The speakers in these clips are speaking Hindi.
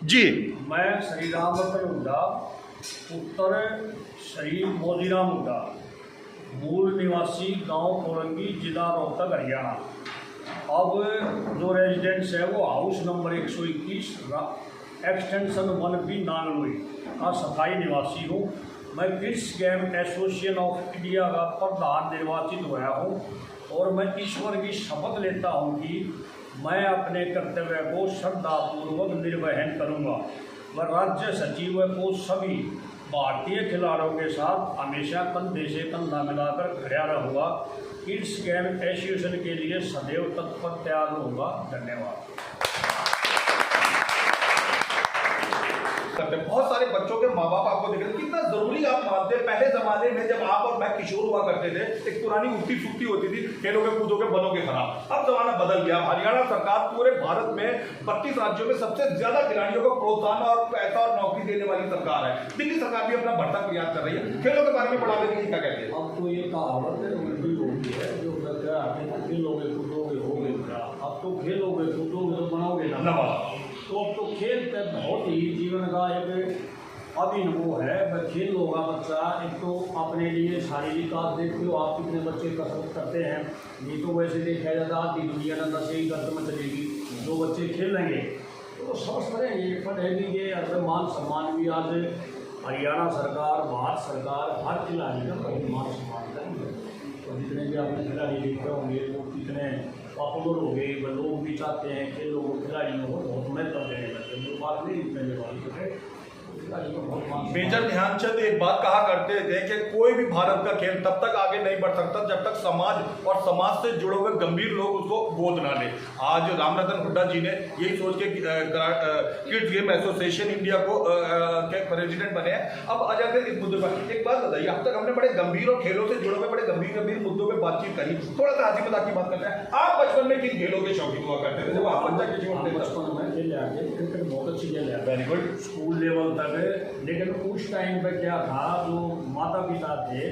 जी। मैं श्री राम रतन हुड्डा, पुत्र श्री मोदीराम हुड्डा, मूल निवासी गांव कोरंगी, जिला रोहतक, हरियाणा। अब जो रेजिडेंस है वो house number 121 extension 1B Nangloi का स्थायी निवासी हूँ। मैं kids game association of India का प्रधान निर्वाचित हुआ हूँ और मैं ईश्वर की शपथ लेता हूँ कि मैं अपने कर्तव्य को श्रद्धापूर्वक निर्वहन करूँगा व राज्य सचिव को सभी भारतीय खिलाड़ियों के साथ हमेशा कंधे से कंधा मिलाकर खड़ा रहूँगा। किड्स गेम एसोसिएशन के लिए सदैव तत्पर तैयार रहूँगा। धन्यवाद। बहुत सारे बच्चों के माँ बाप आपको देख रहे हैं, कितना जरूरी आप मानते हैं। पहले जमाने में जब आप और मैं किशोर हुआ करते थे, एक पुरानी उक्ति सुक्ति होती थी, खेलोगे कूदोगे बनोगे खराब। अब जमाना बदल गया। हरियाणा सरकार पूरे भारत में 32 राज्यों में सबसे ज्यादा खिलाड़ियों को प्रोत्साहन और पैसा और नौकरी देने वाली सरकार है। दिल्ली सरकार भी अपना बढ़ता प्रयास कर रही है। खेलों के बारे में बढ़ावे के लिए क्या कहते हैं? अब तो ये कहावत है जो खेलोगे कूदोगे होगे खराब। अब तो खेलोगे कूदोगे तो बनाओगे ना। तो अब तो खेल का बहुत ही जीवन का एक अभिनव है। खेल होगा बच्चा, एक तो अपने लिए शारीरिक आप देखते हो, आप कितने बच्चे कसरत करते हैं। नहीं तो वैसे देखा जाता आधी दुनिया ना नशे ही गर्द में चलेगी। जो बच्चे खेलेंगे तो स्वस्थ रहेंगे, पढ़ेंगे। और मान सम्मान भी आज हरियाणा सरकार, भारत सरकार हर खिलाड़ी का बहुत मान सम्मान करेंगे। तो जितने भी आपने खिलाड़ी देखे होंगे वो कितने पॉपुलर हो गए। वह लोग भी चाहते हैं कि लोग खिलाड़ियों को बहुत महत्व देने लगे। वो बात नहीं देने वाली है। मेजर ध्यानचंद एक बात कहा करते थे कि कोई भी भारत का खेल तब तक आगे नहीं बढ़ सकता जब तक समाज और समाज से जुड़े हुए गंभीर लोग उसको गोद ना ले। आज राम रतन हुड्डा जी ने यही सोच के किड्स गेम एसोसिएशन इंडिया को के प्रेसिडेंट बने हैं। अब आ जाते इस मुद्दे पर एक बात बताइए, अब तक हमने बड़े गंभीर और खेलों से जुड़े हुए बड़े गंभीर मुद्दों पर बातचीत करी। थोड़ा सा हंसी मजाक की बात करते हैं। आप बचपन में किन खेलों के शौकीन हुआ करते थे? जब आप बच्चा के जीवन में बचपन में खेल क्रिकेट बहुत अच्छी खेल है। Very good. स्कूल लेवल तक। लेकिन उस टाइम पे क्या था, जो माता पिता थे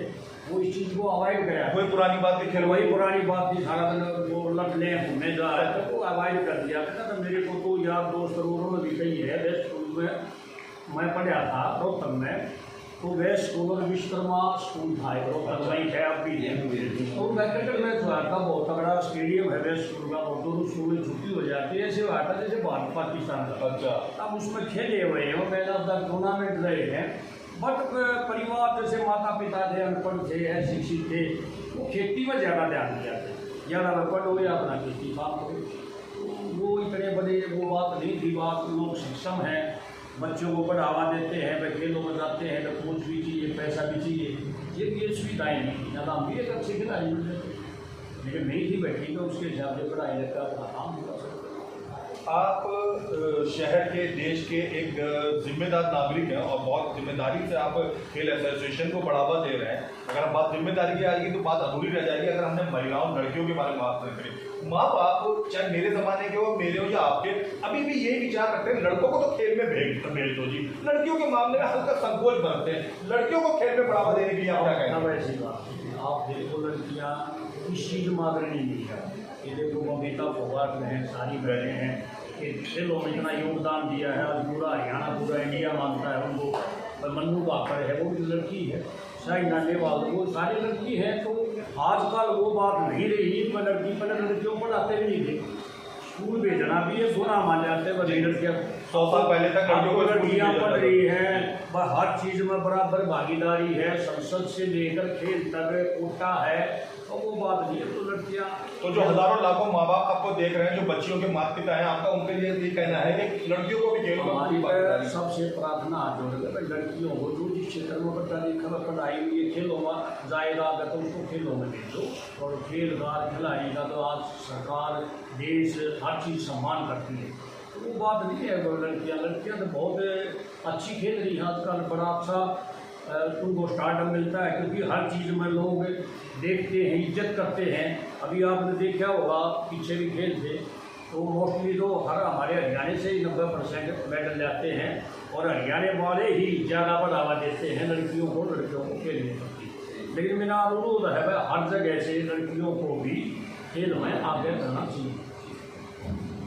वो इस चीज़ को अवॉइड कराया। वही पुरानी बात थी, खेल वही पुरानी बात थी। सारा दिन वो लटने घूमने जा रहे थे तो अवॉइड कर दिया। तो मेरे को तो यार दोस्त उन्होंने भी कही है। वे स्कूल में मैं पढ़ा था रोहतक में, तो वे स्कूल विश्वकर्मा स्कूल था रोहतक, वही है अब भी है। तो मैं क्रिकेट मैच हुआ था, बहुत तगड़ा स्टेडियम है वे स्कूल का। दोनों स्कूल छुट्टी हो जाती है, ऐसे हुआ था जैसे भारत पाकिस्तान का। अच्छा। अब उसमें खेले हुए हैं, मैन ऑफ द टूर्नामेंट रहे हैं। बट परिवार जैसे माता पिता थे, अनपढ़ थे, अशिक्षित थे, वो खेती में ज़्यादा ध्यान दिया था। ज़्यादा पढ़ो या अपना खेती काम करो। तो वो इतने बड़े वो बात नहीं थी। बात लोग सक्षम हैं, बच्चों को बढ़ावा देते हैं, वे खेलों में जाते हैं तो कोच भी चाहिए, पैसा भी चाहिए। ये सुविधाएँ नहीं थी। ना हम भी एक अच्छे खिलाड़ी मिल जाते, लेकिन नहीं थी बैठी तो उसके हिसाब से पढ़ाई लगता अपना काम कर सकते। आप शहर के, देश के एक जिम्मेदार नागरिक हैं और बहुत जिम्मेदारी से आप खेल एसोसिएशन को बढ़ावा दे रहे हैं। अगर हम बात जिम्मेदारी की आएगी तो बात अधूरी रह जाएगी अगर हमने महिलाओं लड़कियों के बारे में बात नहीं करी। माँ बाप चाहे मेरे ज़माने के हो, मेरे हो या आपके, अभी भी यही विचार रखते हैं लड़कों को तो खेल में भेज दो जी। लड़कियों के मामले में हल्का संकोच बरतते हैं। लड़कियों को खेल में बढ़ावा देने के लिए आप क्या कहेंगे? वैसी बात आप देखो, लड़कियाँ इस चीज़ में अग्रणी नहीं है। ये देखो बबीता फोगाट में हैं, सारी बहनें हैं कि खेलों में इतना योगदान दिया है। आज पूरा हरियाणा, पूरा इंडिया मानता है उनको। मन्नू बाकर है, वो भी लड़की है। साइना नेहवाल, वो सारी लड़की है। तो आजकल वो बात नहीं रही। पर लड़कियों को पढ़ाते भी नहीं थे। स्कूल भेजना भी ये गुनाह मान जाते हैं। लड़कियाँ 100 साल पहले तक लड़कियाँ पढ़ रही हैं, हर चीज़ में बराबर भागीदारी है। संसद से लेकर खेल तक कोटा है, तो वो बात नहीं है। तो लड़कियाँ तो जो हजारों लाखों माँ बाप आपको देख रहे हैं, जो बच्चियों के माता पिता हैं, आपका उनके लिए ये कहना है कि लड़कियों को भी खेलों में सबसे प्रार्थना जोड़कर लड़कियों को जो जिस क्षेत्र में बच्चा लिखा पढ़ाई हुई है, खेलों में जाएगा अगर तो उसको खेलों में भेजो। और खेलगार खिलाड़ी का तो आज सरकार, देश हर चीज़ सम्मान करती है। तो वो बात नहीं है। लड़कियाँ तो बहुत अच्छी खेल रही हैं आजकल। बड़ा अच्छा तुमको स्टार्टअप मिलता है, क्योंकि हर चीज़ में लोग देखते हैं, इज्जत करते हैं। अभी आपने देखा होगा, पीछे भी खेल थे तो मोस्टली तो हमारे हरियाणा से ही 90% मेडल लाते हैं। और हरियाणा वाले ही ज़्यादा बढ़ावा देते हैं लड़कियों को खेलने की। लेकिन मेरा अनुरोध है भाई, हर जगह से लड़कियों को भी खेल में आगे करना चाहिए।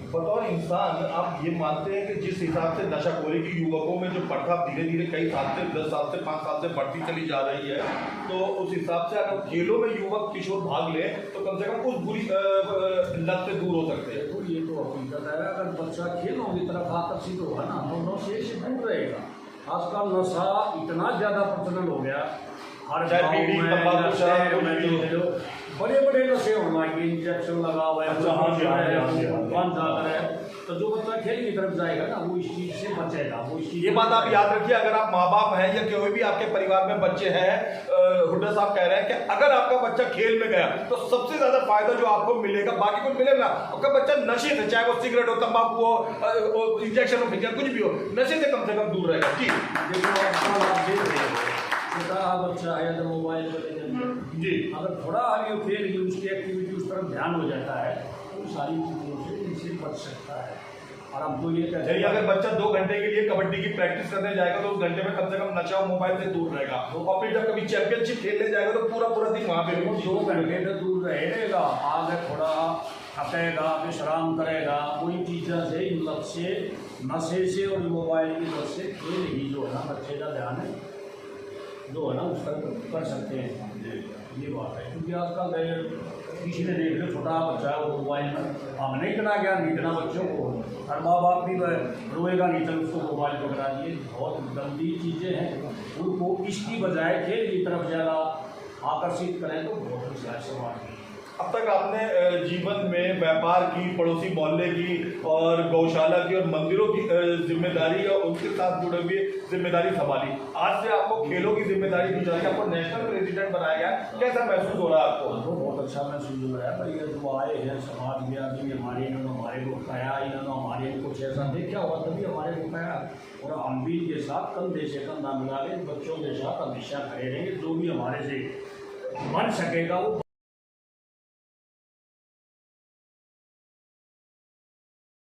बतौर इंसान आप ये मानते हैं कि जिस हिसाब से नशाखोरी की युवकों में जो प्रथा धीरे धीरे कई साल से 10 साल से 5 साल से बढ़ती चली जा रही है, तो उस हिसाब से अगर खेलों में युवक किशोर भाग ले तो कम से कम उस बुरी लत से दूर हो सकते हैं। तो ये तो हकीकत है, अगर बच्चा खेलों की तरफ आकर्षित होगा ना तो नशे से दूर रहेगा। आजकल नशा इतना ज़्यादा प्रचलन हो गया, हर चाहे गाँव बीड़ी, में, तंबाकू, शराब, कुछ भी हो। जो बड़े बड़े नशे होना कि इंजेक्शन लगा हुआ है, अच्छा, हाँ जी, हाँ जी, हाँ जी, हाँ जी। बंद जाता है, तो जो बच्चा खेल की तरफ जाएगा ना वो इस चीज़ से बचेगा। वो इस चीज़ ये बात आप याद रखिए, अगर आप माँ बाप हैं या कोई भी आपके परिवार में बच्चे हैं, हुड्डा साहब कह रहे हैं कि अगर आपका बच्चा खेल में गया तो सबसे ज्यादा फायदा जो आपको मिलेगा, बाकी कुछ मिलेगा, आपका बच्चा नशे से, चाहे वो सिगरेट हो, तंबाकू हो, इंजेक्शन हो, फिर कुछ भी हो, नशे से कम दूर रहेगा। जी देखो आजकल आप देख रहे हो छोटा बच्चा है तो मोबाइल पर जी, अगर थोड़ा आगे खेल की उसकी एक्टिविटी उस तरफ ध्यान हो जाता है तो सारी चीज़ों से इनसे बच सकता है। और हम तो ये कहते हैं अगर बच्चा 2 घंटे के लिए कबड्डी की प्रैक्टिस करने जाएगा तो उस घंटे में कम से कम नशा और मोबाइल से दूर रहेगा, और फिर जब कभी चैंपियनशिप खेलने जाएगा तो पूरा दिन वहाँ पे वो 2 घंटे से दूर रहेगा। आगे थोड़ा थकेगा, विश्राम करेगा, वही चीज़ों से इन लत से, नशे से और मोबाइल की लत से खेल ही जो है ना बच्चे का ध्यान है जो है ना उस तरफ कर सकते हैं। ये बात है, क्योंकि आजकल किसी ने देख लो छोटा बच्चा है वो मोबाइल में, हमने इतना ज्ञान नहीं इतना बच्चों को, हर माँ बाप भी रोएगा नहीं चल उसको मोबाइल पकड़ा दिए। बहुत गंदी चीज़ें हैं, उनको इसकी बजाय खेल की तरफ ज़्यादा आकर्षित करें तो बहुत अच्छा समाज है। अब तक आपने जीवन में व्यापार की, पड़ोसी मोहल्ले की और गौशाला की और मंदिरों की जिम्मेदारी और उनके साथ जुड़े हुए जिम्मेदारी संभाली, आज से आपको खेलों की जिम्मेदारी दी जा रही है, आपको नेशनल प्रेसिडेंट बनाया गया, कैसा महसूस हो रहा है आपको? तो बहुत अच्छा महसूस हो रहा है भाई, ये जो आए हैं समाज में अभी हमारे को कहा, इन्होंने हमारे कुछ ऐसा देखा हुआ तभी हमारे को कहा, और हम भी इनके साथ कंधे से कंधा मिला के बच्चों के साथ हमेशा खड़े रहेंगे। जो भी हमारे से बन सकेगा वो